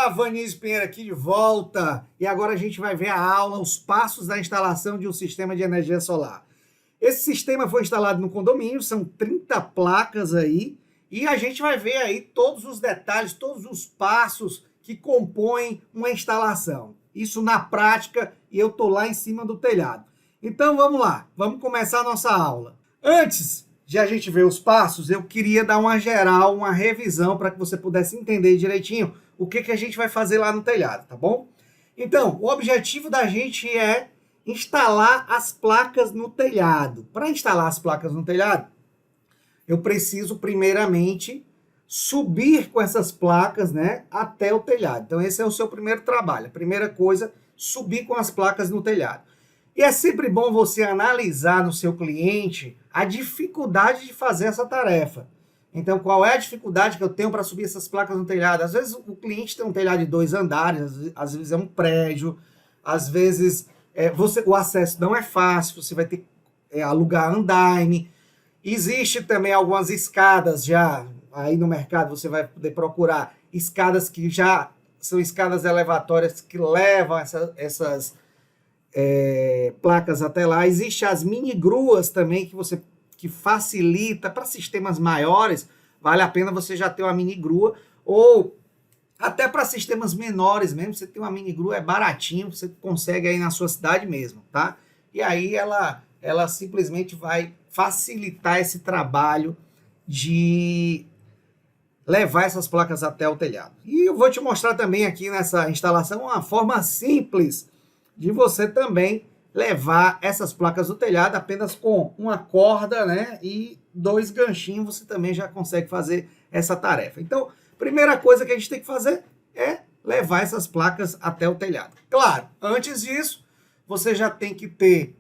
Olá, Vanísio Pinheiro aqui de volta. E agora a gente vai ver a aula, os passos da instalação de um sistema de energia solar. Esse sistema foi instalado no condomínio, são 30 placas aí, e a gente vai ver aí todos os detalhes, todos os passos que compõem uma instalação. Isso na prática, e eu tô lá em cima do telhado. Então vamos lá, vamos começar a nossa aula. Antes de a gente ver os passos, eu queria dar uma geral, uma revisão para que você pudesse entender direitinho o que a gente vai fazer lá no telhado, tá bom? Então, o objetivo da gente é instalar as placas no telhado. Para instalar as placas no telhado, eu preciso primeiramente subir com essas placas, né, até o telhado. Então esse é o seu primeiro trabalho. A primeira coisa, subir com as placas no telhado. E é sempre bom você analisar no seu cliente a dificuldade de fazer essa tarefa. Então, qual é a dificuldade que eu tenho para subir essas placas no telhado? Às vezes o cliente tem um telhado de 2 andares, às vezes é um prédio, às vezes o acesso não é fácil, você vai ter que alugar andaime. Existe também algumas escadas já, aí no mercado você vai poder procurar escadas que já são escadas elevatórias que levam essas placas até lá. Existem as mini gruas também que facilita para sistemas maiores, vale a pena você já ter uma mini grua, ou até para sistemas menores mesmo, você tem uma mini grua, é baratinho, você consegue aí na sua cidade mesmo, tá? E aí ela simplesmente vai facilitar esse trabalho de levar essas placas até o telhado. E eu vou te mostrar também aqui nessa instalação uma forma simples de você também levar essas placas do telhado apenas com uma corda, né, e 2 ganchinhos, você também já consegue fazer essa tarefa. Então, primeira coisa que a gente tem que fazer é levar essas placas até o telhado. Claro, antes disso, você já tem que ter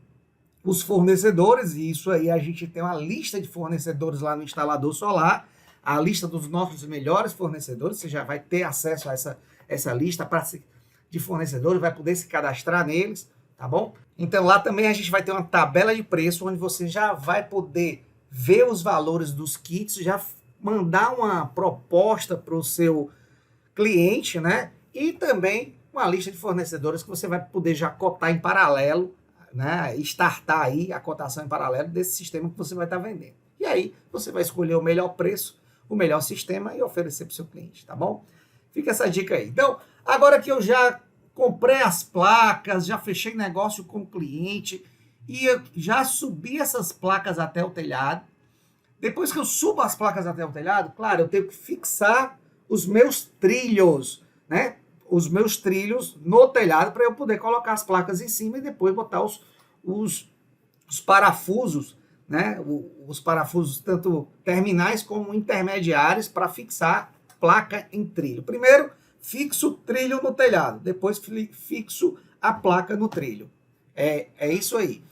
os fornecedores, e isso aí a gente tem uma lista de fornecedores lá no instalador solar, a lista dos nossos melhores fornecedores, você já vai ter acesso a essa lista de fornecedores, vai poder se cadastrar neles, tá bom? Então lá também a gente vai ter uma tabela de preço, onde você já vai poder ver os valores dos kits, já mandar uma proposta para o seu cliente, né? E também uma lista de fornecedores que você vai poder já cotar em paralelo, né? Startar aí a cotação em paralelo desse sistema que você vai estar vendendo. E aí você vai escolher o melhor preço, o melhor sistema e oferecer para o seu cliente, tá bom? Fica essa dica aí. Então, agora que eu já comprei as placas, já fechei negócio com o cliente e eu já subi essas placas até o telhado. Depois que eu subo as placas até o telhado, claro, eu tenho que fixar os meus trilhos, né? Os meus trilhos no telhado para eu poder colocar as placas em cima e depois botar os parafusos, né? Os parafusos tanto terminais como intermediários para fixar placa em trilho. Primeiro, fixo o trilho no telhado, depois fixo a placa no trilho. É isso aí.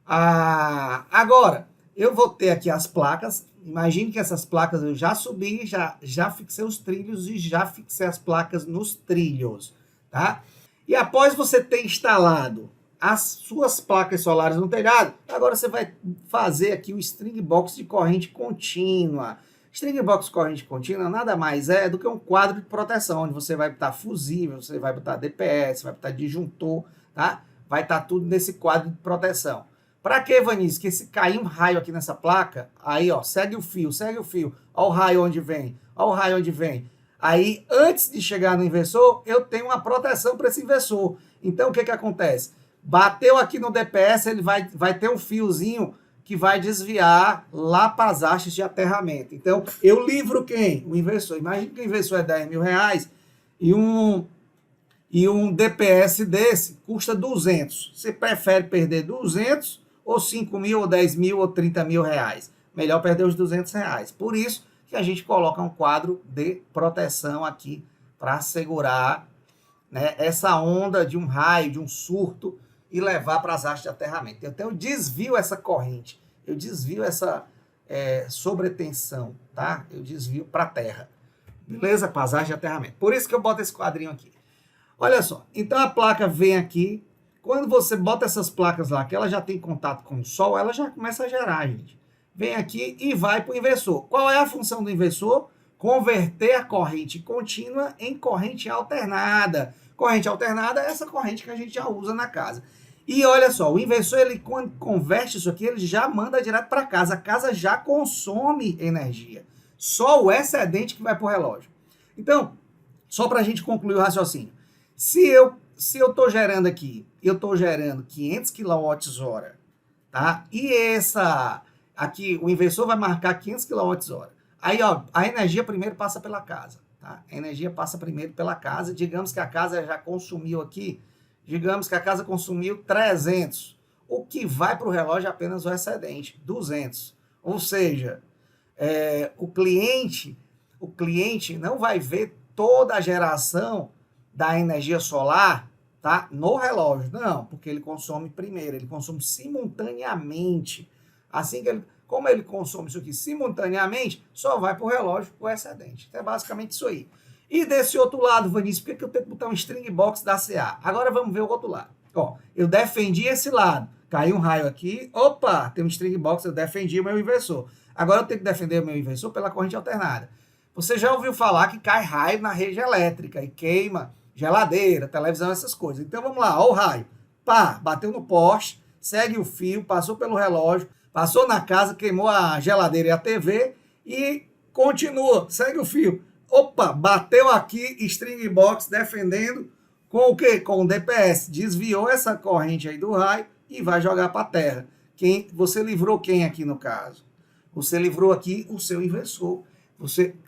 Agora, eu vou ter aqui as placas. Imagine que essas placas eu já subi, já fixei os trilhos e já fixei as placas nos trilhos, tá? E após você ter instalado as suas placas solares no telhado, agora você vai fazer aqui o string box de corrente contínua. String box corrente contínua nada mais é do que um quadro de proteção, onde você vai botar fusível, você vai botar DPS, vai botar disjuntor, tá? Vai estar tudo nesse quadro de proteção. Para que, Vanísio? Que se cair um raio aqui nessa placa, aí, ó, segue o fio, ó o raio onde vem, ó o raio onde vem. Aí, antes de chegar no inversor, eu tenho uma proteção para esse inversor. Então, o que acontece? Bateu aqui no DPS, ele vai ter um fiozinho que vai desviar lá para as hastes de aterramento. Então, eu livro quem? O inversor. Imagina que o inversor é R$10.000 e um DPS desse custa 200. Você prefere perder 200 ou 5.000 ou 10.000 ou 30.000 reais? Melhor perder os 200 reais. Por isso que a gente coloca um quadro de proteção aqui para segurar, né, essa onda de um raio, de um surto e levar para as hastes de aterramento. Então eu desvio essa corrente, eu desvio essa sobretensão, tá? Eu desvio para a terra. Beleza? Para as hastes de aterramento. Por isso que eu boto esse quadrinho aqui. Olha só, então a placa vem aqui. Quando você bota essas placas lá, que ela já tem contato com o sol, ela já começa a gerar, gente. Vem aqui e vai para o inversor. Qual é a função do inversor? converter a corrente contínua em corrente alternada. Corrente alternada é essa corrente que a gente já usa na casa. E olha só, o inversor, ele quando converte isso aqui, ele já manda direto para casa. A casa já consome energia. Só o excedente que vai para o relógio. Então, só para a gente concluir o raciocínio. Se eu estou gerando aqui, eu estou gerando 500 kWh, tá? E aqui, o inversor vai marcar 500 kWh. Aí, ó, a energia primeiro passa pela casa, tá? A energia passa primeiro pela casa. Digamos que a casa já consumiu aqui, digamos que a casa consumiu 300. O que vai para o relógio é apenas o excedente, 200. Ou seja, o cliente não vai ver toda a geração da energia solar, tá, no relógio. Não, porque ele consome primeiro, ele consome simultaneamente. Assim que como ele consome isso aqui simultaneamente, só vai para o relógio o excedente. Então é basicamente isso aí. E desse outro lado, Vinícius, por que eu tenho que botar um string box da CA? Agora vamos ver o outro lado. Ó, eu defendi esse lado, caiu um raio aqui, opa, tem um string box, eu defendi o meu inversor. Agora eu tenho que defender o meu inversor pela corrente alternada. Você já ouviu falar que cai raio na rede elétrica e queima geladeira, televisão, essas coisas. Então vamos lá, ó o raio. Pá, bateu no poste, segue o fio, passou pelo relógio, passou na casa, queimou a geladeira e a TV e continua, segue o fio. Opa, bateu aqui, string box defendendo com o quê? Com o DPS. Desviou essa corrente aí do raio e vai jogar para a terra. Você livrou quem aqui no caso? Você livrou aqui o seu inversor.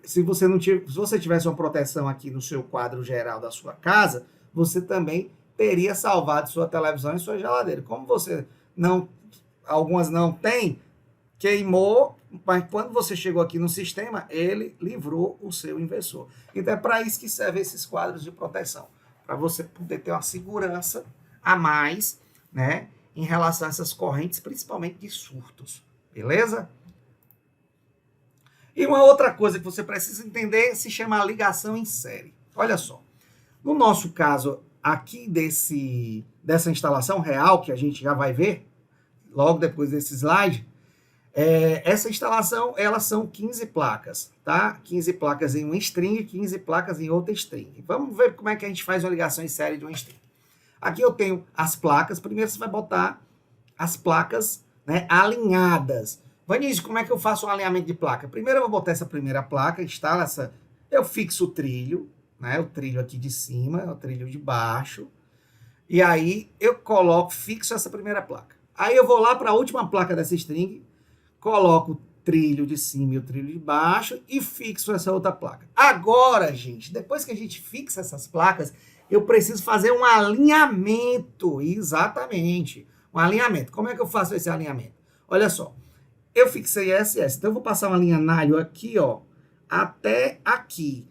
Se você tivesse uma proteção aqui no seu quadro geral da sua casa, você também teria salvado sua televisão e sua geladeira. Como você algumas não tem, queimou, mas quando você chegou aqui no sistema, ele livrou o seu inversor. Então é para isso que servem esses quadros de proteção, para você poder ter uma segurança a mais, né, em relação a essas correntes, principalmente de surtos, beleza? E uma outra coisa que você precisa entender se chama ligação em série. Olha só, no nosso caso aqui dessa instalação real, que a gente já vai ver logo depois desse slide, essa instalação, elas são 15 placas, tá? 15 placas em uma string, 15 placas em outra string. Vamos ver como é que a gente faz uma ligação em série de uma string. Aqui eu tenho as placas, primeiro você vai botar as placas, né, alinhadas. Vinícius, como é que eu faço um alinhamento de placa? Primeiro eu vou botar essa primeira placa, instalo essa, eu fixo o trilho, né, o trilho aqui de cima, o trilho de baixo, e aí eu fixo essa primeira placa. Aí eu vou lá para a última placa dessa string, coloco o trilho de cima e o trilho de baixo e fixo essa outra placa. Agora, gente, depois que a gente fixa essas placas, eu preciso fazer um alinhamento, exatamente, um alinhamento. Como é que eu faço esse alinhamento? Olha só. Eu fixei essa e essa, então eu vou passar uma linha nalho aqui, ó, até aqui.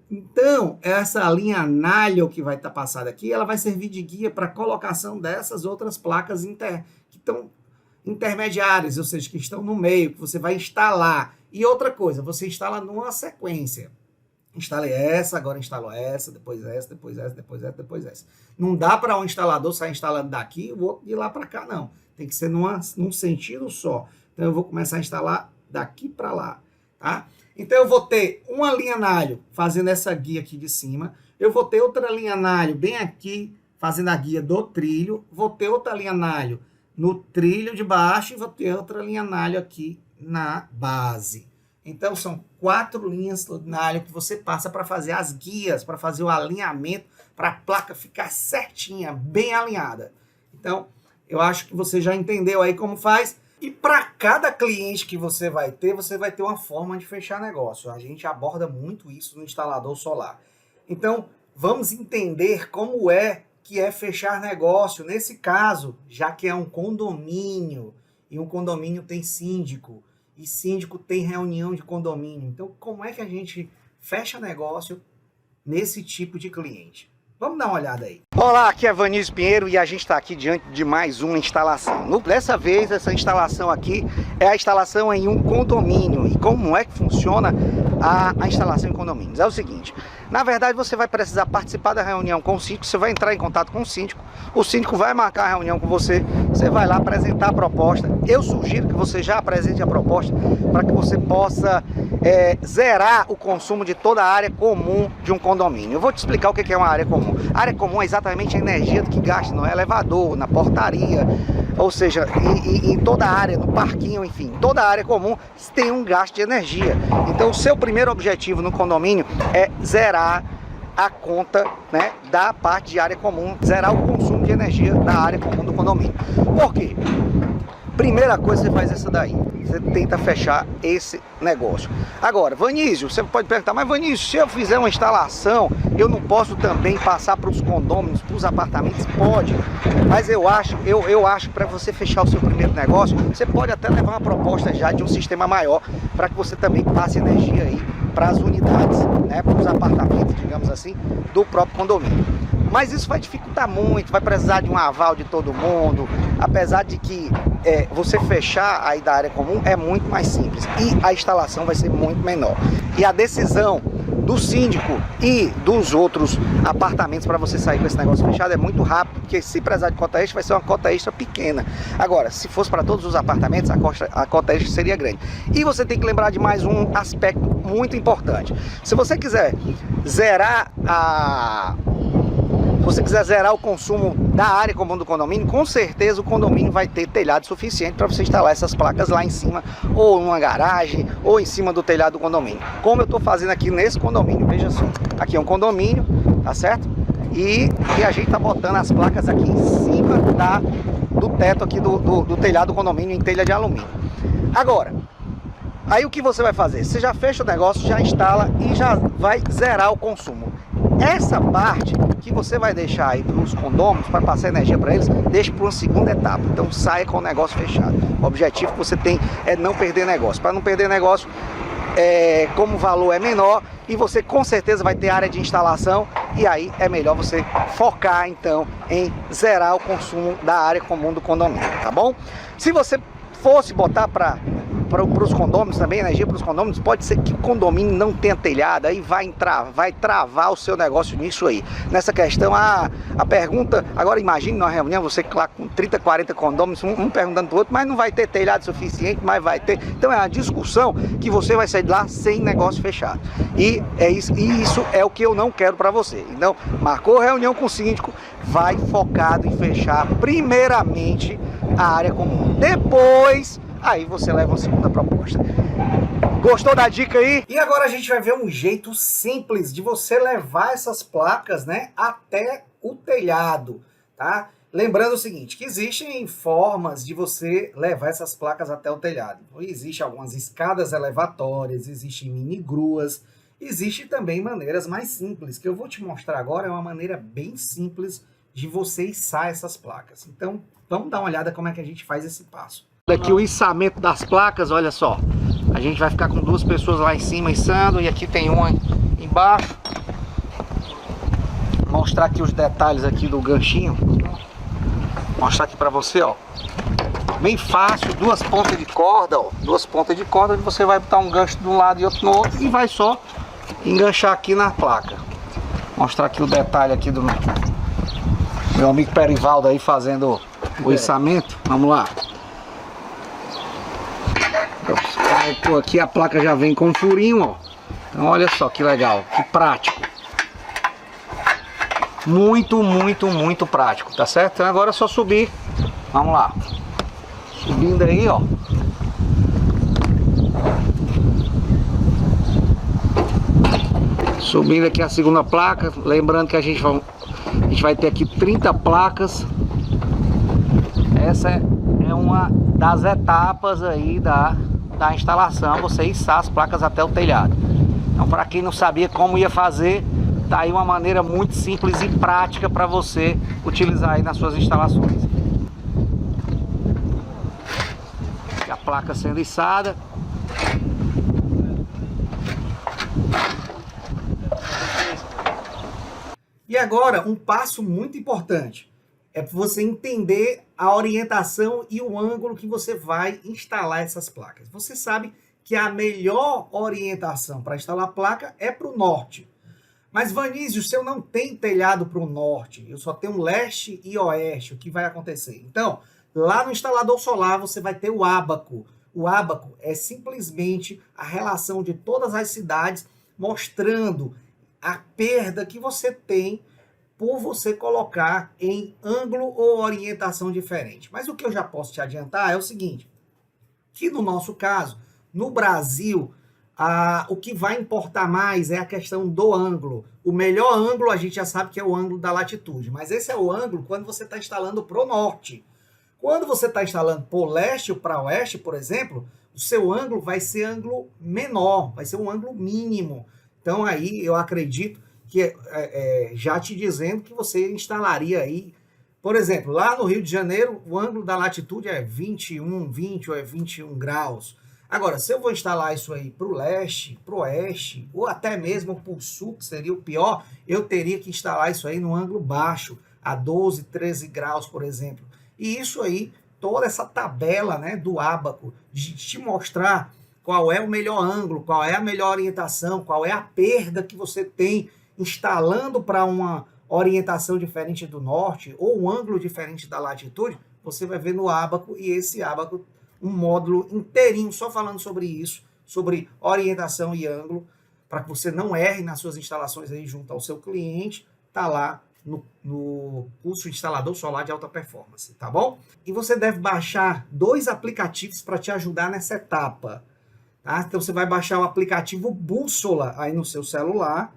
Então, essa linha nalho que vai estar passada aqui, ela vai servir de guia para a colocação dessas outras placas que estão intermediárias, ou seja, que estão no meio, que você vai instalar. E outra coisa, você instala numa sequência. Instalei essa, agora instalo essa, depois essa, depois essa, depois essa, depois essa. Não dá para um instalador sair instalando daqui e o outro de lá para cá, não. Tem que ser num sentido só. Então, eu vou começar a instalar daqui para lá, tá? Então, eu vou ter uma linha nalho fazendo essa guia aqui de cima. Eu vou ter outra linha nalho bem aqui, fazendo a guia do trilho. Vou ter outra linha nalho no trilho de baixo e vou ter outra linha nalho aqui na base. Então, são 4 linhas nalho que você passa para fazer as guias, para fazer o alinhamento, para a placa ficar certinha, bem alinhada. Então, eu acho que você já entendeu aí como faz. E para cada cliente que você vai ter uma forma de fechar negócio. A gente aborda muito isso no instalador solar. Então, vamos entender como que é fechar negócio. Nesse caso, já que é um condomínio, e um condomínio tem síndico, e síndico tem reunião de condomínio. Então, como é que a gente fecha negócio nesse tipo de cliente? Vamos dar uma olhada aí. Olá, aqui é Vinícius Pinheiro e a gente está aqui diante de mais uma instalação. Dessa vez, essa instalação aqui é a instalação em um condomínio. E como é que funciona a instalação em condomínios? É o seguinte, Na verdade, você vai precisar participar da reunião com o síndico, você vai entrar em contato com o síndico vai marcar a reunião com você, você vai lá apresentar a proposta. Eu sugiro que você já apresente a proposta para que você possa zerar o consumo de toda a área comum de um condomínio. Eu vou te explicar o que é uma área comum. A área comum é exatamente a energia que gasta no elevador, na portaria, ou seja, em toda a área, no parquinho, enfim, toda a área comum tem um gasto de energia. Então o seu primeiro objetivo no condomínio é zerar a conta, né, da parte de área comum, zerar o consumo de energia da área comum do condomínio. Por quê? Primeira coisa, você faz essa daí. Você tenta fechar esse negócio. Agora, Vanísio, você pode perguntar, mas Vanísio, se eu fizer uma instalação, eu não posso também passar para os condôminos, para os apartamentos? Pode. Mas eu acho que para você fechar o seu primeiro negócio, você pode até levar uma proposta já de um sistema maior, para que você também passe energia aí para as unidades, né, para os apartamentos, digamos assim, do próprio condomínio. Mas isso vai dificultar muito, vai precisar de um aval de todo mundo, apesar de que você fechar aí da área comum é muito mais simples e a instalação vai ser muito menor. E a decisão do síndico e dos outros apartamentos para você sair com esse negócio fechado é muito rápido, porque se precisar de cota extra vai ser uma cota extra pequena. Agora, se fosse para todos os apartamentos, a cota extra seria grande. E você tem que lembrar de mais um aspecto muito importante. Se você quiser zerar o consumo da área comum do condomínio, com certeza o condomínio vai ter telhado suficiente para você instalar essas placas lá em cima, ou numa garagem, ou em cima do telhado do condomínio. Como eu estou fazendo aqui nesse condomínio, veja só, aqui é um condomínio, tá certo? E a gente está botando as placas aqui em cima do teto aqui do telhado do condomínio, em telha de alumínio. Agora, aí o que você vai fazer? Você já fecha o negócio, já instala e já vai zerar o consumo. Essa parte que você vai deixar aí para os condôminos, para passar energia para eles, deixa para uma segunda etapa. Então saia com o negócio fechado. O objetivo que você tem é não perder negócio. Para não perder negócio, como o valor é menor e você com certeza vai ter área de instalação, e aí é melhor você focar então em zerar o consumo da área comum do condomínio, tá bom? Se você fosse botar para os condôminos também, energia para os condôminos, pode ser que o condomínio não tenha telhado, aí vai travar o seu negócio nisso aí. Nessa questão, a pergunta, agora imagine numa reunião, você lá com 30, 40 condôminos, um perguntando para o outro, mas não vai ter telhado suficiente, mas vai ter. Então é uma discussão que você vai sair de lá sem negócio fechado. E isso é o que eu não quero para você. Então, marcou reunião com o síndico, vai focado em fechar primeiramente a área comum. Depois, aí você leva uma segunda proposta. Gostou da dica aí? E agora a gente vai ver um jeito simples de você levar essas placas, né, até o telhado, tá? Lembrando o seguinte, que existem formas de você levar essas placas até o telhado. Existem algumas escadas elevatórias, existem mini gruas, existem também maneiras mais simples, que eu vou te mostrar agora, é uma maneira bem simples de você içar essas placas. Então, vamos dar uma olhada como é que a gente faz esse passo. Aqui o içamento das placas, olha só. A gente vai ficar com duas pessoas lá em cima içando e aqui tem uma embaixo. Vou mostrar aqui os detalhes aqui do ganchinho. Vou mostrar aqui pra você, ó. Bem fácil, duas pontas de corda, ó. Duas pontas de corda, você vai botar um gancho de um lado e outro no outro e vai só enganchar aqui na placa. Vou mostrar aqui o detalhe aqui do meu amigo Perivaldo aí fazendo o içamento. Vamos lá. Aqui a placa já vem com um furinho, ó. Então olha só que legal, que prático. Muito, muito, muito prático, tá certo? Então agora é só subir. Vamos lá. Subindo aí, ó. Subindo aqui a segunda placa. Lembrando que a gente vai ter aqui 30 placas. Essa é uma das etapas aí da instalação, você içar as placas até o telhado. Então, para quem não sabia como ia fazer, tá aí uma maneira muito simples e prática para você utilizar aí nas suas instalações. A placa sendo içada. E agora, um passo muito importante. É para você entender a orientação e o ângulo que você vai instalar essas placas. Você sabe que a melhor orientação para instalar a placa é para o norte. Mas, Vanísio, se eu não tenho telhado para o norte, eu só tenho leste e oeste, o que vai acontecer? Então, lá no instalador solar você vai ter o ábaco. O ábaco é simplesmente a relação de todas as cidades mostrando a perda que você tem por você colocar em ângulo ou orientação diferente. Mas o que eu já posso te adiantar é o seguinte, que no nosso caso, no Brasil, o que vai importar mais é a questão do ângulo. O melhor ângulo a gente já sabe que é o ângulo da latitude, mas esse é o ângulo quando você está instalando para o norte. Quando você está instalando para o leste ou para o oeste, por exemplo, o seu ângulo vai ser ângulo menor, vai ser um ângulo mínimo. Então aí eu acredito que já te dizendo que você instalaria aí, por exemplo, lá no Rio de Janeiro, o ângulo da latitude é 21, 20 ou 21 graus. Agora, se eu vou instalar isso aí para o leste, para o oeste, ou até mesmo para o sul, que seria o pior, eu teria que instalar isso aí no ângulo baixo, a 12, 13 graus, por exemplo. E isso aí, toda essa tabela, né, do ábaco, de te mostrar qual é o melhor ângulo, qual é a melhor orientação, qual é a perda que você tem instalando para uma orientação diferente do norte, ou um ângulo diferente da latitude, você vai ver no ábaco, e esse ábaco um módulo inteirinho só falando sobre isso, sobre orientação e ângulo, para que você não erre nas suas instalações aí junto ao seu cliente, tá lá no curso Instalador Solar de Alta Performance, tá bom? E você deve baixar 2 aplicativos para te ajudar nessa etapa, tá? Então você vai baixar o aplicativo Bússola aí no seu celular.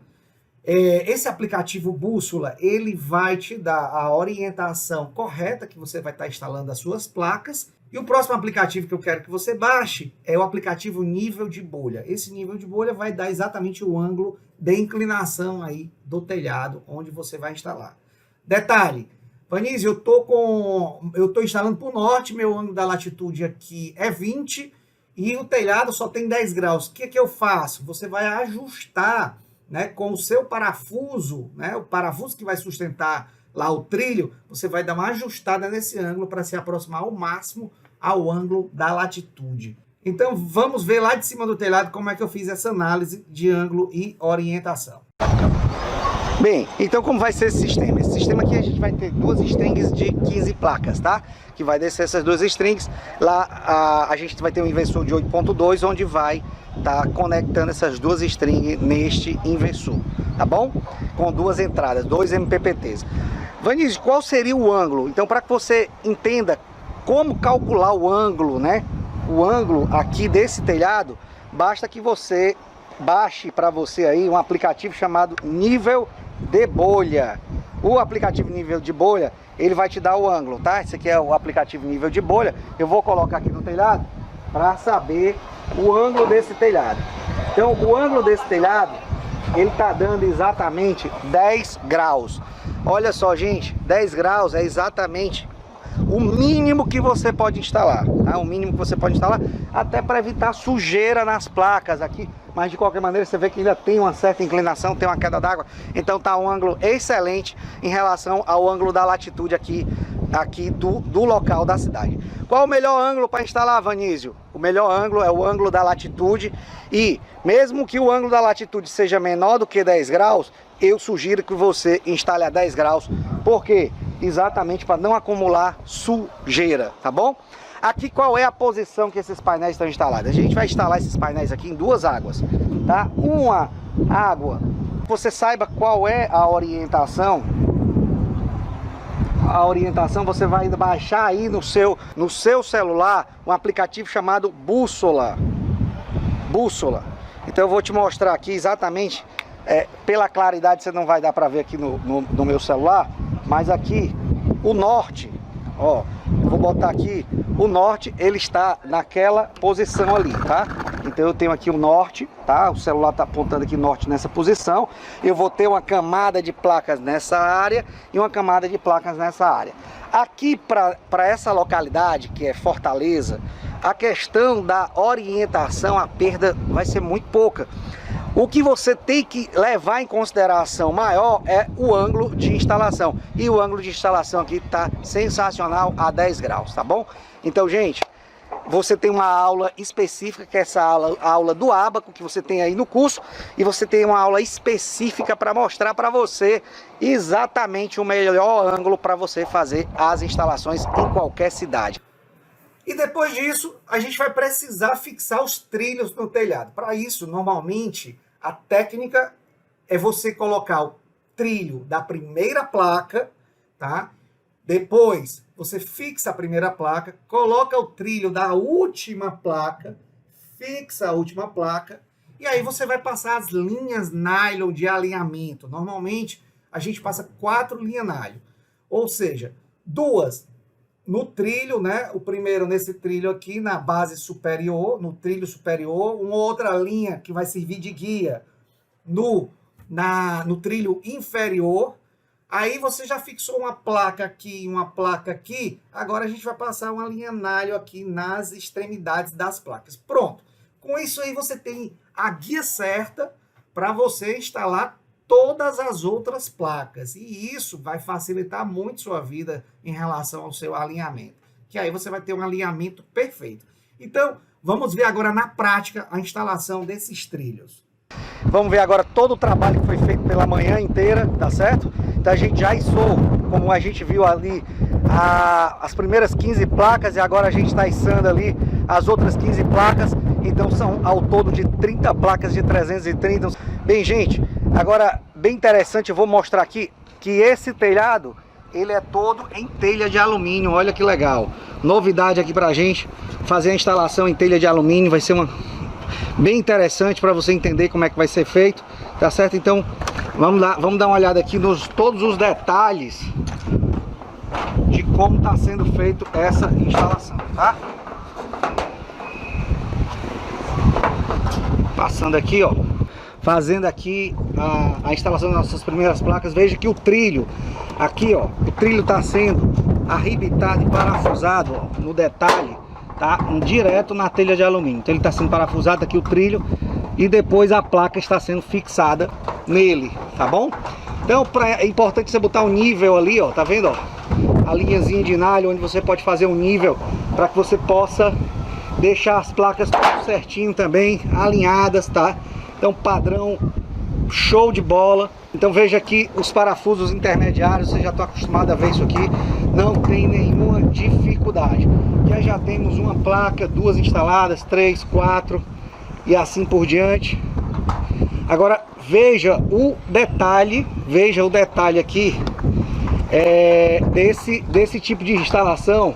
Esse aplicativo Bússola, ele vai te dar a orientação correta que você vai estar instalando as suas placas. E o próximo aplicativo que eu quero que você baixe é o aplicativo Nível de Bolha. Esse nível de bolha vai dar exatamente o ângulo de inclinação aí do telhado onde você vai instalar. Detalhe, Vanísio, eu tô instalando para o norte, meu ângulo da latitude aqui é 20 e o telhado só tem 10 graus. O que eu faço? Você vai ajustar, né, com o seu parafuso, né, o parafuso que vai sustentar lá o trilho, você vai dar uma ajustada nesse ângulo para se aproximar ao máximo ao ângulo da latitude. Então vamos ver lá de cima do telhado como é que eu fiz essa análise de ângulo e orientação. Bem, então como vai ser esse sistema? Esse sistema aqui a gente vai ter 2 strings de 15 placas, tá? Que vai descer essas 2 strings, lá a gente vai ter um inversor de 8.2, onde vai estar conectando essas 2 strings neste inversor, tá bom? Com 2 entradas, 2 MPPTs. Vanísio, qual seria o ângulo? Então, para que você entenda como calcular o ângulo, né? O ângulo aqui desse telhado, basta que você baixe para você aí um aplicativo chamado Nível de Bolha. O aplicativo Nível de Bolha, ele vai te dar o ângulo, tá? Esse aqui é o aplicativo Nível de Bolha. Eu vou colocar aqui no telhado para saber o ângulo desse telhado. Então, o ângulo desse telhado, ele tá dando exatamente 10 graus. Olha só, gente, 10 graus é exatamente o mínimo que você pode instalar, tá? O mínimo que você pode instalar, até para evitar sujeira nas placas aqui, mas de qualquer maneira você vê que ainda tem uma certa inclinação, tem uma queda d'água, então tá um ângulo excelente em relação ao ângulo da latitude aqui do local da cidade. Qual o melhor ângulo para instalar, Vanísio? O melhor ângulo é o ângulo da latitude, e mesmo que o ângulo da latitude seja menor do que 10 graus, eu sugiro que você instale a 10 graus, porque exatamente para não acumular sujeira, tá bom? Aqui qual é a posição que esses painéis estão instalados? A gente vai instalar esses painéis aqui em 2 águas, tá? Uma água, você saiba qual é a orientação. A orientação você vai baixar aí no seu celular um aplicativo chamado Bússola. Então eu vou te mostrar aqui exatamente, pela claridade você não vai dar para ver aqui no meu celular, mas aqui o norte, ó, eu vou botar aqui o norte, ele está naquela posição ali, tá? Então eu tenho aqui o norte, tá? O celular está apontando aqui norte nessa posição. Eu vou ter uma camada de placas nessa área e uma camada de placas nessa área. Aqui para essa localidade, que é Fortaleza, a questão da orientação, a perda vai ser muito pouca. O que você tem que levar em consideração maior é o ângulo de instalação. E o ângulo de instalação aqui está sensacional a 10 graus, tá bom? Então, gente, você tem uma aula específica, que é essa aula do ábaco, que você tem aí no curso, e você tem uma aula específica para mostrar para você exatamente o melhor ângulo para você fazer as instalações em qualquer cidade. E depois disso, a gente vai precisar fixar os trilhos no telhado. Para isso, normalmente, a técnica é você colocar o trilho da primeira placa, tá? Depois, você fixa a primeira placa, coloca o trilho da última placa, fixa a última placa, e aí você vai passar as linhas nylon de alinhamento. Normalmente, a gente passa 4 linhas nylon, ou seja, 2 no trilho, né? O primeiro nesse trilho aqui, na base superior, no trilho superior, uma outra linha que vai servir de guia no trilho inferior. Aí você já fixou uma placa aqui, uma placa aqui. Agora a gente vai passar uma linha nylon aqui nas extremidades das placas. Pronto. Com isso aí você tem a guia certa para você instalar todas as outras placas. E isso vai facilitar muito sua vida em relação ao seu alinhamento. Que aí você vai ter um alinhamento perfeito. Então, vamos ver agora na prática a instalação desses trilhos. Vamos ver agora todo o trabalho que foi feito pela manhã inteira, tá certo? Então a gente já içou, como a gente viu ali, as primeiras 15 placas, e agora a gente está içando ali as outras 15 placas. Então são ao todo de 30 placas de 330. Bem, gente, agora bem interessante, eu vou mostrar aqui que esse telhado, ele é todo em telha de alumínio. Olha que legal, novidade aqui pra gente, fazer a instalação em telha de alumínio. Vai ser bem interessante para você entender como é que vai ser feito, tá certo? Então vamos dar uma olhada aqui nos todos os detalhes de como está sendo feito essa instalação, tá? Passando aqui, ó, fazendo aqui a instalação das nossas primeiras placas. Veja que o trilho aqui, ó, o trilho está sendo arrebitado e parafusado, ó, no detalhe, tá? Direto na telha de alumínio. Então ele está sendo parafusado aqui o trilho e depois a placa está sendo fixada nele, tá bom? Então é importante você botar um nível ali, ó, tá vendo, ó? A linhazinha de nylon onde você pode fazer um nível para que você possa deixar as placas tudo certinho também, alinhadas, tá? Então padrão show de bola. Então veja aqui os parafusos intermediários, você já está acostumado a ver isso aqui, não tem nenhuma dificuldade. Já temos uma placa, 2 instaladas, 3, 4 e assim por diante. Agora veja o detalhe aqui desse tipo de instalação,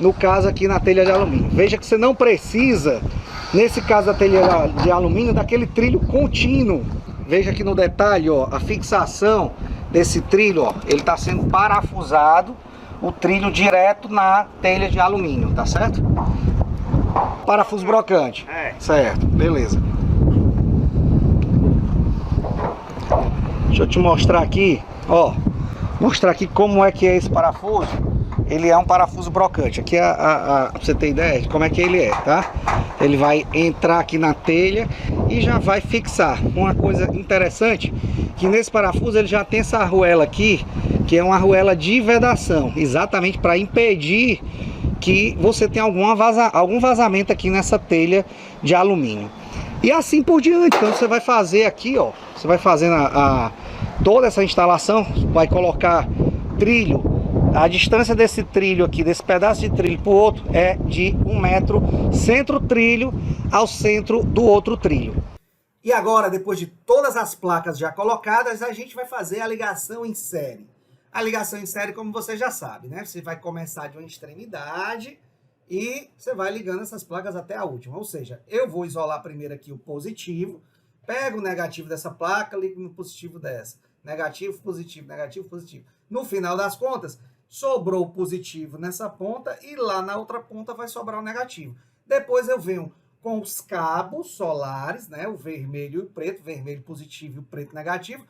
no caso aqui na telha de alumínio. Veja que você não precisa, nesse caso da telha de alumínio, daquele trilho contínuo. Veja aqui no detalhe, ó, a fixação desse trilho, ó, ele está sendo parafusado, o trilho direto na telha de alumínio, tá certo? Parafuso brocante. Certo, beleza. Deixa eu te mostrar aqui, ó, mostrar aqui como é que é esse parafuso. Ele é um parafuso brocante. Aqui pra você ter ideia de como é que ele é, tá? Ele vai entrar aqui na telha e já vai fixar. Uma coisa interessante, que nesse parafuso ele já tem essa arruela aqui, que é uma arruela de vedação, exatamente para impedir que você tenha algum vazamento aqui nessa telha de alumínio. E assim por diante. Então você vai fazer aqui, ó, você vai fazendo toda essa instalação, vai colocar trilho. A distância desse trilho aqui, desse pedaço de trilho para o outro, é de 1 metro, centro trilho ao centro do outro trilho. E agora, depois de todas as placas já colocadas, a gente vai fazer a ligação em série. A ligação em série, como você já sabe, né? Você vai começar de uma extremidade e você vai ligando essas placas até a última. Ou seja, eu vou isolar primeiro aqui o positivo, pego o negativo dessa placa, ligo no positivo dessa. Negativo, positivo, negativo, positivo. No final das contas, sobrou o positivo nessa ponta e lá na outra ponta vai sobrar o negativo. Depois eu venho com os cabos solares, né? O vermelho e o preto, vermelho positivo e o preto negativo.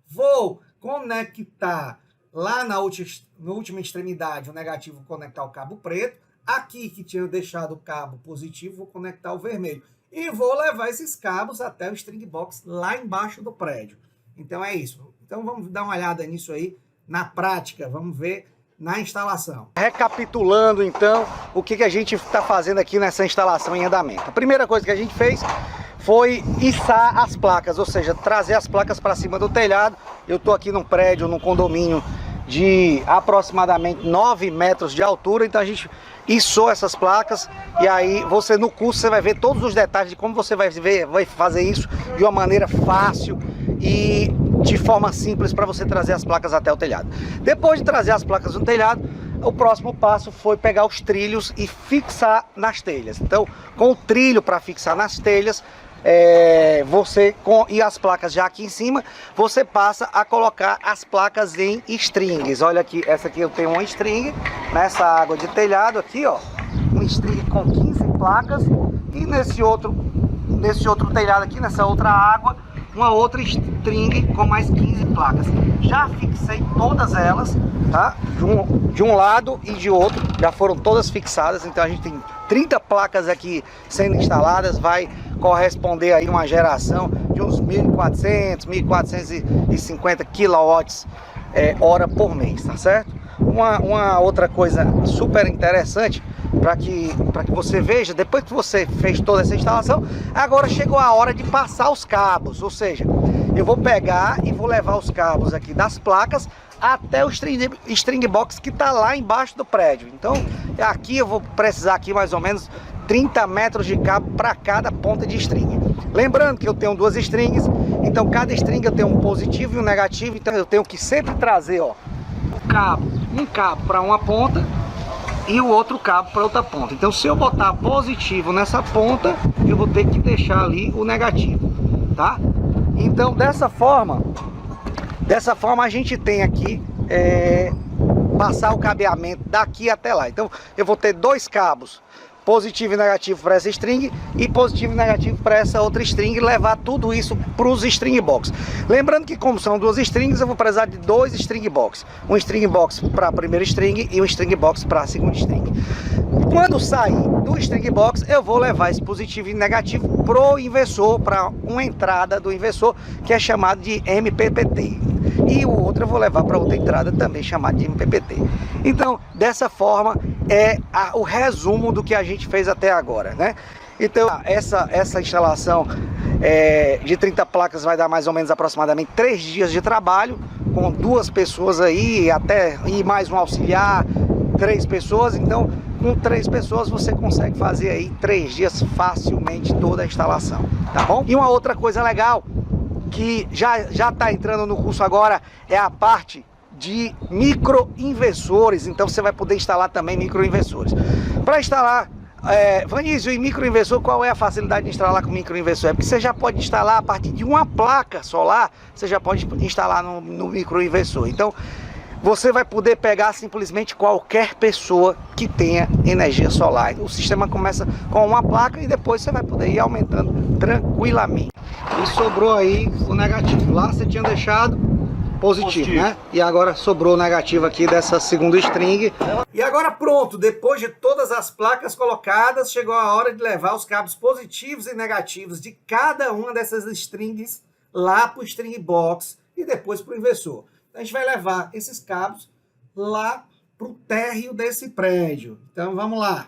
Vou conectar lá na última extremidade, o negativo vou conectar o cabo preto. Aqui que tinha deixado o cabo positivo, vou conectar o vermelho. E vou levar esses cabos até o string box lá embaixo do prédio. Então é isso. Então vamos dar uma olhada nisso aí na prática. Vamos ver na instalação. Recapitulando então, o que a gente está fazendo aqui nessa instalação em andamento. A primeira coisa que a gente fez foi içar as placas, ou seja, trazer as placas para cima do telhado. Eu estou aqui num prédio, num condomínio de aproximadamente 9 metros de altura, então a gente içou essas placas, e aí você no curso você vai ver todos os detalhes de como você vai fazer isso de uma maneira fácil e de forma simples para você trazer as placas até o telhado. Depois de trazer as placas no telhado, o próximo passo foi pegar os trilhos e fixar nas telhas. Então, com o trilho para fixar nas telhas, e as placas já aqui em cima, você passa a colocar as placas em strings. Olha aqui, essa aqui eu tenho uma string nessa água de telhado aqui, ó, um string com 15 placas, e nesse outro telhado aqui, nessa outra água, uma outra string com mais 15 placas. Já fixei todas elas, tá? De um lado e de outro, já foram todas fixadas. Então a gente tem 30 placas aqui sendo instaladas, vai corresponder aí uma geração de uns 1.400, 1.450 kWh por mês, tá certo? Uma outra coisa super interessante para que você veja, depois que você fez toda essa instalação, agora chegou a hora de passar os cabos, ou seja, eu vou pegar e vou levar os cabos aqui das placas até o string box que está lá embaixo do prédio. Então aqui eu vou precisar aqui mais ou menos 30 metros de cabo para cada ponta de string. Lembrando que eu tenho duas strings, então cada string eu tenho um positivo e um negativo, então eu tenho que sempre trazer, ó, um cabo para uma ponta e o outro cabo para outra ponta. Então se eu botar positivo nessa ponta, eu vou ter que deixar ali o negativo, tá? Então dessa forma a gente tem aqui passar o cabeamento daqui até lá. Então eu vou ter dois cabos, positivo e negativo para essa string e positivo e negativo para essa outra string, e levar tudo isso para os string box. Lembrando que como são duas strings, eu vou precisar de dois string box, um string box para a primeira string e um string box para a segunda string. Quando sair do string box, eu vou levar esse positivo e negativo pro inversor, para uma entrada do inversor que é chamado de MPPT, e o outro eu vou levar para outra entrada também chamada de MPPT. Então dessa forma o resumo do que a gente fez até agora, né? Então essa instalação de 30 placas vai dar mais ou menos aproximadamente 3 dias de trabalho, com 2 pessoas aí, e mais um auxiliar, 3 pessoas. Então com 3 pessoas você consegue fazer aí 3 dias facilmente toda a instalação, tá bom? E uma outra coisa legal que já está entrando no curso agora é a parte de microinversores. Então você vai poder instalar também microinversores. Para instalar, Vanísio, e microinversor, qual é a facilidade de instalar com microinversor? É porque você já pode instalar a partir de uma placa solar, você já pode instalar no microinversor. Então você vai poder pegar simplesmente qualquer pessoa que tenha energia solar. O sistema começa com uma placa e depois você vai poder ir aumentando tranquilamente. E sobrou aí o negativo. Lá você tinha deixado positivo, né? E agora sobrou o negativo aqui dessa segunda string. E agora pronto, depois de todas as placas colocadas, chegou a hora de levar os cabos positivos e negativos de cada uma dessas strings lá para o string box e depois para o inversor. A gente vai levar esses cabos lá para o térreo desse prédio. Então vamos lá.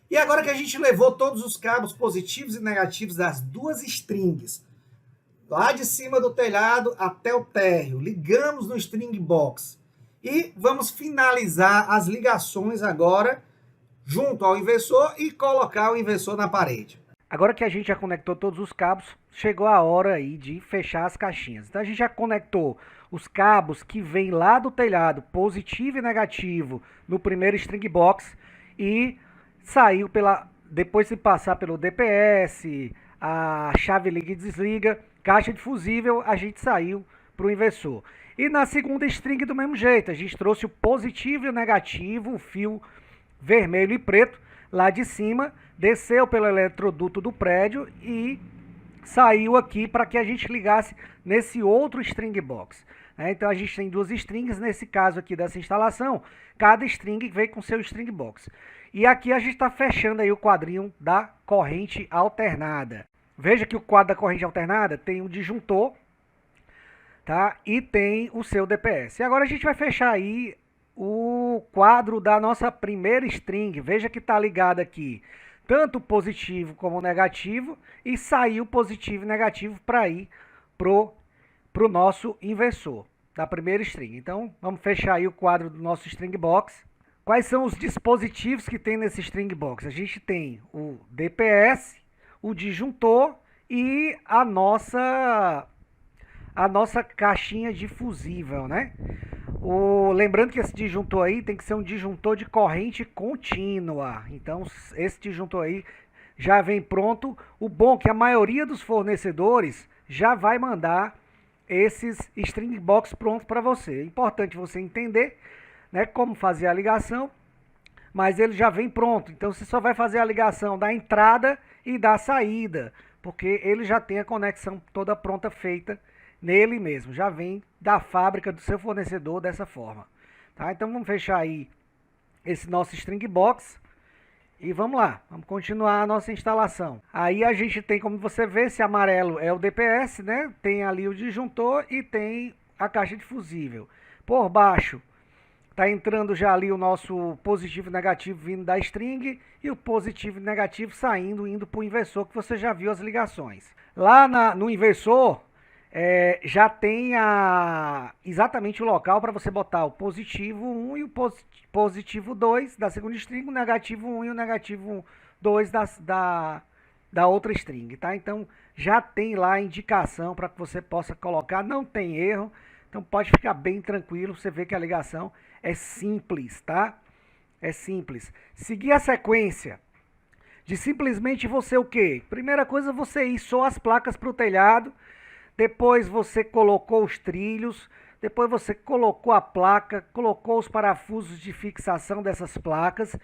E agora que a gente levou todos os cabos positivos e negativos das duas strings, lá de cima do telhado até o térreo, ligamos no string box e vamos finalizar as ligações agora junto ao inversor e colocar o inversor na parede. Agora que a gente já conectou todos os cabos, chegou a hora aí de fechar as caixinhas. Então a gente já conectou os cabos que vêm lá do telhado, positivo e negativo, no primeiro string box, e saiu depois de passar pelo DPS, a chave liga e desliga, caixa de fusível, a gente saiu para o inversor. E na segunda string do mesmo jeito, a gente trouxe o positivo e o negativo, o fio vermelho e preto, lá de cima, desceu pelo eletroduto do prédio e saiu aqui para que a gente ligasse nesse outro string box. Então a gente tem duas strings, nesse caso aqui dessa instalação, cada string vem com seu string box. E aqui a gente está fechando aí o quadrinho da corrente alternada. Veja que o quadro da corrente alternada tem um disjuntor tá? E tem o seu DPS. E agora a gente vai fechar aí o quadro da nossa primeira string. Veja que tá ligado aqui tanto positivo como negativo e saiu positivo e negativo para ir pro nosso inversor da primeira string. Então vamos fechar aí o quadro do nosso string box. Quais são os dispositivos que tem nesse string box? A gente tem o DPS, o disjuntor e a nossa caixinha de fusível, né? Lembrando que esse disjuntor aí tem que ser um disjuntor de corrente contínua. Então esse disjuntor aí já vem pronto. O bom é que a maioria dos fornecedores já vai mandar esses string box prontos para você. É importante você entender, né, como fazer a ligação, mas ele já vem pronto. Então você só vai fazer a ligação da entrada e da saída, porque ele já tem a conexão toda pronta feita nele mesmo, já vem da fábrica do seu fornecedor dessa forma, tá? Então vamos fechar aí esse nosso string box e vamos lá, vamos continuar a nossa instalação. Aí a gente tem, como você vê, esse amarelo é o DPS, né? Tem ali o disjuntor e tem a caixa de fusível. Por baixo tá entrando já ali o nosso positivo e negativo vindo da string e o positivo e negativo saindo, indo para o inversor, que você já viu as ligações. Lá no inversor já tem exatamente o local para você botar o positivo 1 e o positivo 2 da segunda string, o negativo 1 e o negativo 2 da outra string, tá? Então já tem lá a indicação para que você possa colocar, não tem erro, então pode ficar bem tranquilo, você vê que a ligação é simples, tá? É simples. Seguir a sequência de simplesmente você o quê? Primeira coisa, você ir só as placas para o telhado. Depois você colocou os trilhos, depois você colocou a placa, colocou os parafusos de fixação dessas placas,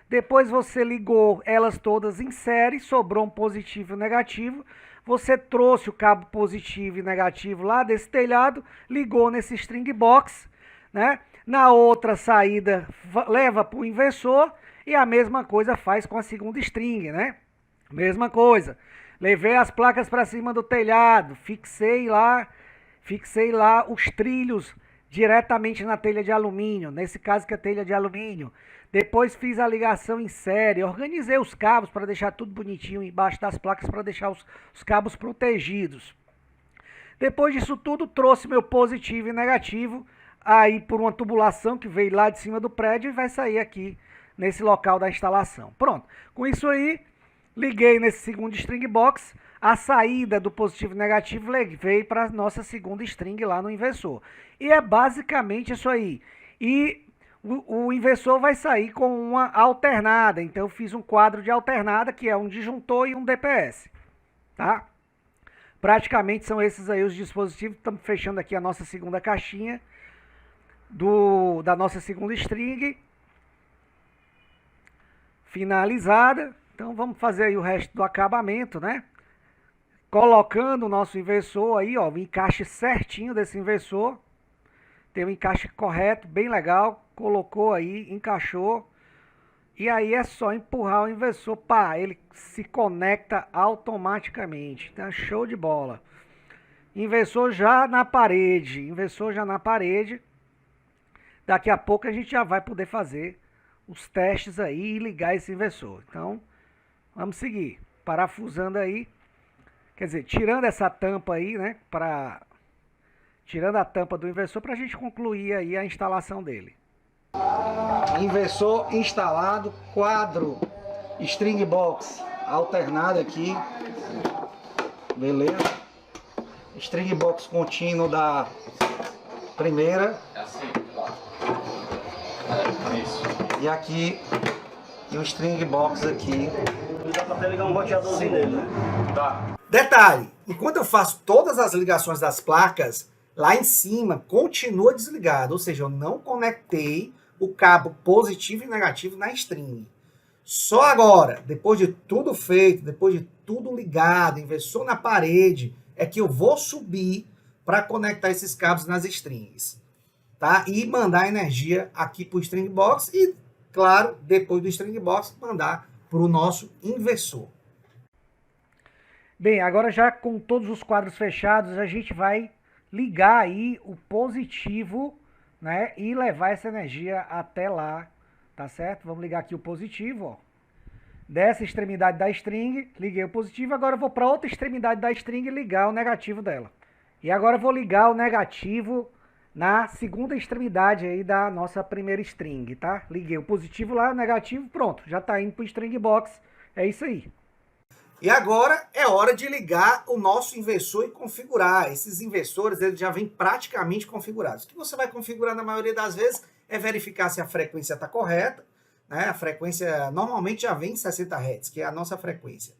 depois você ligou elas todas em série, sobrou um positivo e um negativo, você trouxe o cabo positivo e negativo lá desse telhado, ligou nesse string box, né? Na outra saída leva para o inversor e a mesma coisa faz com a segunda string, né? Mesma coisa. Levei as placas para cima do telhado, fixei lá os trilhos diretamente na telha de alumínio, nesse caso que é telha de alumínio. Depois fiz a ligação em série, organizei os cabos para deixar tudo bonitinho embaixo das placas para deixar os cabos protegidos. Depois disso tudo, trouxe meu positivo e negativo aí por uma tubulação que veio lá de cima do prédio e vai sair aqui nesse local da instalação. Pronto, com isso aí, liguei nesse segundo string box, a saída do positivo e negativo levei para a nossa segunda string lá no inversor. E é basicamente isso aí. E o inversor vai sair com uma alternada, então eu fiz um quadro de alternada, que é um disjuntor e um DPS, tá? Praticamente são esses aí os dispositivos. Estamos fechando aqui a nossa segunda caixinha da nossa segunda string finalizada. Então vamos fazer aí o resto do acabamento, né? Colocando o nosso inversor aí, ó, o encaixe certinho desse inversor. Tem um encaixe correto, bem legal. Colocou aí, encaixou. E aí é só empurrar o inversor, pá, ele se conecta automaticamente. Então show de bola. Inversor já na parede, Daqui a pouco a gente já vai poder fazer os testes aí e ligar esse inversor. Então, vamos seguir. Parafusando aí. Quer dizer, tirando essa tampa aí, né? Tirando a tampa do inversor para a gente concluir aí a instalação dele. Inversor instalado, quadro string box alternado aqui. Beleza. String box contínuo da primeira. É assim, lá. Isso. E aqui e o string box aqui. Dá pra até ligar um roteadorzinho nele, né? Tá. Detalhe, enquanto eu faço todas as ligações das placas, lá em cima continua desligado, ou seja, eu não conectei o cabo positivo e negativo na string. Só agora, depois de tudo feito, depois de tudo ligado, inversor na parede, é que eu vou subir para conectar esses cabos nas strings, tá? E mandar energia aqui para o string box e, claro, depois do string box, mandar para o nosso inversor. Bem, agora já com todos os quadros fechados, a gente vai ligar aí o positivo, né, e levar essa energia até lá, tá certo? Vamos ligar aqui o positivo, ó. Dessa extremidade da string, liguei o positivo, agora eu vou para outra extremidade da string e ligar o negativo dela. E agora eu vou ligar o negativo na segunda extremidade aí da nossa primeira string, tá? Liguei o positivo lá, o negativo, pronto, já tá indo pro string box, é isso aí. E agora é hora de ligar o nosso inversor e configurar. Esses inversores, eles já vêm praticamente configurados. O que você vai configurar na maioria das vezes é verificar se a frequência está correta, né? A frequência normalmente já vem em 60 Hz, que é a nossa frequência.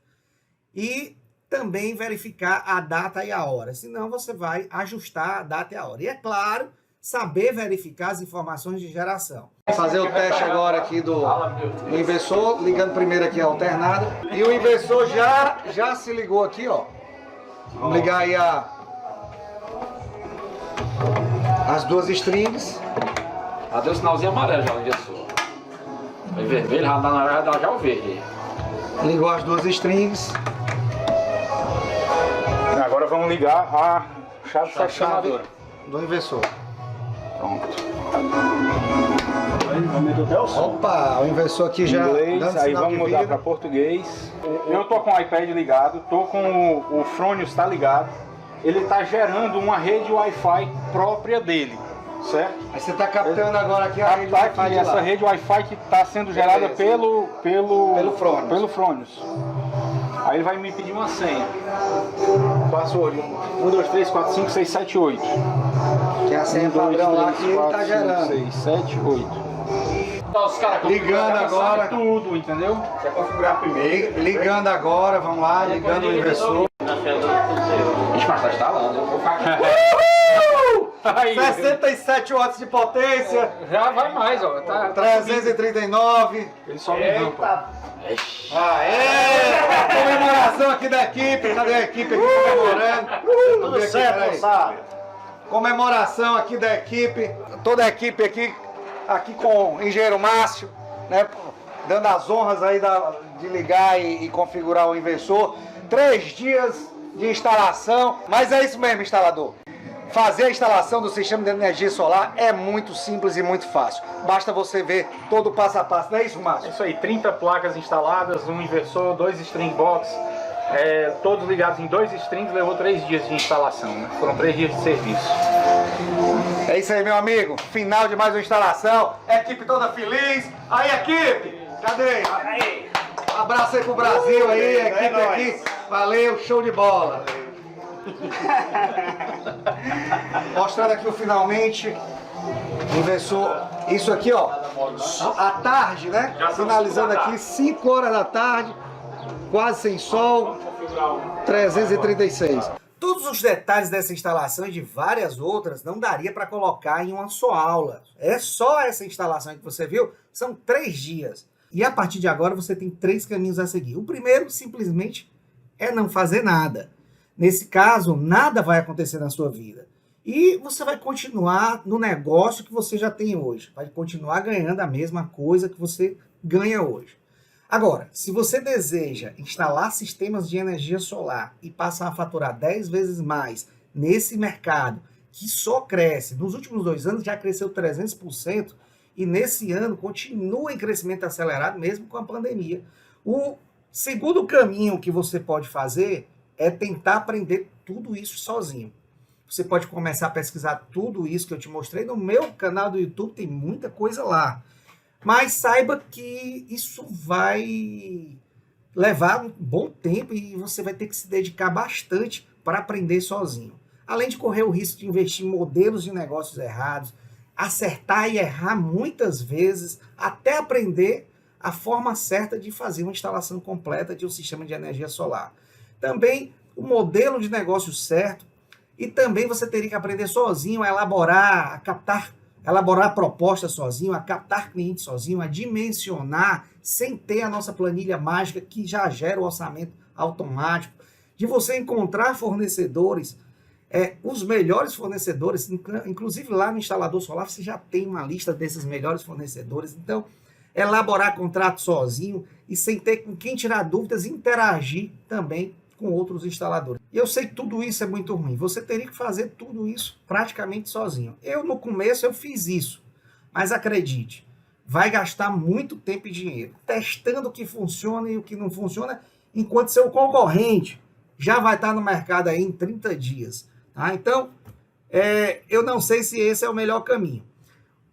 E também verificar a data e a hora, senão você vai ajustar a data e a hora. E é claro, saber verificar as informações de geração. Vou fazer o teste agora aqui do inversor, ligando primeiro aqui a alternada. E o inversor já se ligou aqui, ó. Vamos ligar aí as duas strings. Já deu o sinalzinho amarelo já no inversor. Aí vermelho, já dá na hora, já dá já o verde. Ligou as duas strings. Agora vamos ligar a chave seccionadora do inversor. Pronto. Opa, o inversor aqui já Inglês, dando aí sinal vamos de mudar vida. para português. Eu tô com o iPad ligado, tô com o Fronius tá ligado. Ele tá gerando uma rede Wi-Fi própria dele, certo? Aí você tá captando agora aqui a rede Tá Wi-Fi aqui de essa lá. rede Wi-Fi que está sendo gerada Beleza. pelo Fronius. Aí ele vai me pedir uma senha. Password 1, 2, 3, 4, 5, 6, 7, 8. Que é a senha padrão lá que ele tá gerando. 6, 7, 8. Os caras Ligando agora. Tudo, entendeu? Quer configurar primeiro? Ligando agora, vamos lá, ligando o inversor. Ixi, mas tá instalando. Eu vou ficar Aí, 67 watts de potência, Já vai mais, ó. Tá 339. ele só me rampa. Aê! Comemoração aqui da equipe. Cadê a equipe aqui comemorando? Tudo certo, moçada. Comemoração aqui da equipe. Toda a equipe aqui com o engenheiro Márcio, né? Dando as honras aí de ligar e configurar o inversor. 3 dias de instalação. Mas é isso mesmo, instalador. Fazer a instalação do sistema de energia solar é muito simples e muito fácil. Basta você ver todo o passo a passo. Não é isso, É Márcio? isso aí, 30 placas instaladas, um inversor, 2 string box, todos ligados em 2 strings, levou 3 dias de instalação, né? Foram 3 dias de serviço. É isso aí, meu amigo. Final de mais uma instalação. Equipe toda feliz. Aí, equipe! Cadê? Abraço aí pro Brasil aí, a equipe aqui. Valeu, show de bola. Mostrando aqui o finalmente. Inversor. Isso aqui, ó. À tarde, né? Finalizando aqui, 5 horas da tarde. Quase sem sol. 336. Todos os detalhes dessa instalação e de várias outras não daria para colocar em uma só aula. É só essa instalação que você viu, são 3 dias. E a partir de agora você tem 3 caminhos a seguir. O primeiro, simplesmente, é não fazer nada. Nesse caso, nada vai acontecer na sua vida. E você vai continuar no negócio que você já tem hoje. Vai continuar ganhando a mesma coisa que você ganha hoje. Agora, se você deseja instalar sistemas de energia solar e passar a faturar 10 vezes mais nesse mercado, que só cresce, nos últimos 2 anos já cresceu 300%, e nesse ano continua em crescimento acelerado, mesmo com a pandemia. O segundo caminho que você pode fazer é tentar aprender tudo isso sozinho. Você pode começar a pesquisar tudo isso que eu te mostrei. No meu canal do YouTube tem muita coisa lá. Mas saiba que isso vai levar um bom tempo e você vai ter que se dedicar bastante para aprender sozinho. Além de correr o risco de investir em modelos de negócios errados, acertar e errar muitas vezes, até aprender a forma certa de fazer uma instalação completa de um sistema de energia solar. Também o modelo de negócio certo, e também você teria que aprender sozinho a elaborar propostas sozinho, a captar clientes sozinho, a dimensionar sem ter a nossa planilha mágica que já gera o orçamento automático, de você encontrar fornecedores, os melhores fornecedores, inclusive lá no instalador solar você já tem uma lista desses melhores fornecedores, então elaborar contrato sozinho e sem ter com quem tirar dúvidas, interagir também com outros instaladores. E eu sei que tudo isso é muito ruim. Você teria que fazer tudo isso praticamente sozinho. Eu, no começo, eu fiz isso. Mas acredite, vai gastar muito tempo e dinheiro testando o que funciona e o que não funciona, enquanto seu concorrente já vai estar no mercado aí em 30 dias. Tá? Então, eu não sei se esse é o melhor caminho.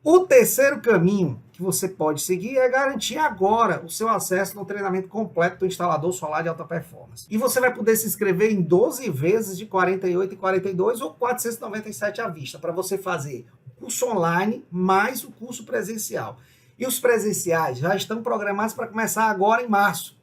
O terceiro caminho que você pode seguir é garantir agora o seu acesso no treinamento completo do instalador solar de alta performance. E você vai poder se inscrever em 12 vezes de R$ 48,42 ou R$ 497 à vista, para você fazer o curso online mais o curso presencial. E os presenciais já estão programados para começar agora em março.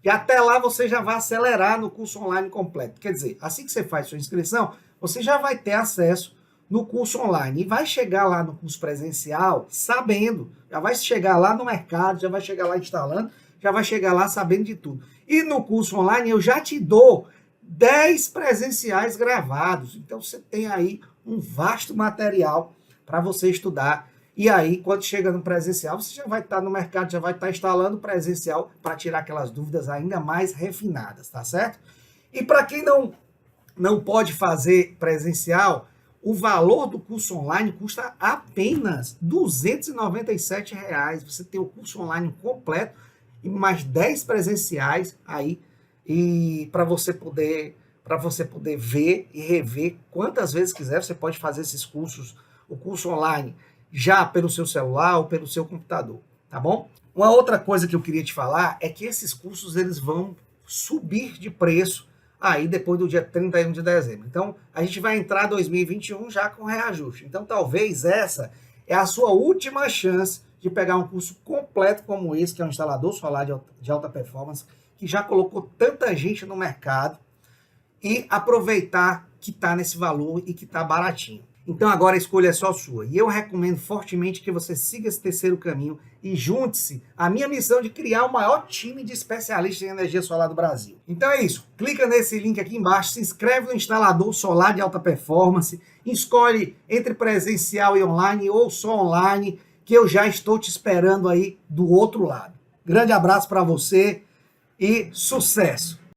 E até lá você já vai acelerar no curso online completo. Quer dizer, assim que você faz sua inscrição, você já vai ter acesso no curso online. E vai chegar lá no curso presencial sabendo. Já vai chegar lá no mercado, já vai chegar lá instalando, já vai chegar lá sabendo de tudo. E no curso online eu já te dou 10 presenciais gravados. Então você tem aí um vasto material para você estudar. E aí, quando chega no presencial, você já vai estar no mercado, já vai estar instalando presencial para tirar aquelas dúvidas ainda mais refinadas, tá certo? E para quem não pode fazer presencial, o valor do curso online custa apenas R$ 297. Você tem o curso online completo e mais 10 presenciais aí, e para você poder ver e rever quantas vezes quiser. Você pode fazer esses cursos, o curso online, já pelo seu celular ou pelo seu computador, tá bom? Uma outra coisa que eu queria te falar é que esses cursos eles vão subir de preço aí depois do dia 31 de dezembro. Então, a gente vai entrar 2021 já com reajuste. Então, talvez essa é a sua última chance de pegar um curso completo como esse, que é um instalador solar de alta performance, que já colocou tanta gente no mercado, e aproveitar que está nesse valor e que está baratinho. Então agora a escolha é só sua. E eu recomendo fortemente que você siga esse terceiro caminho e junte-se à minha missão de criar o maior time de especialistas em energia solar do Brasil. Então é isso. Clica nesse link aqui embaixo, se inscreve no instalador solar de alta performance, escolhe entre presencial e online ou só online, que eu já estou te esperando aí do outro lado. Grande abraço para você e sucesso!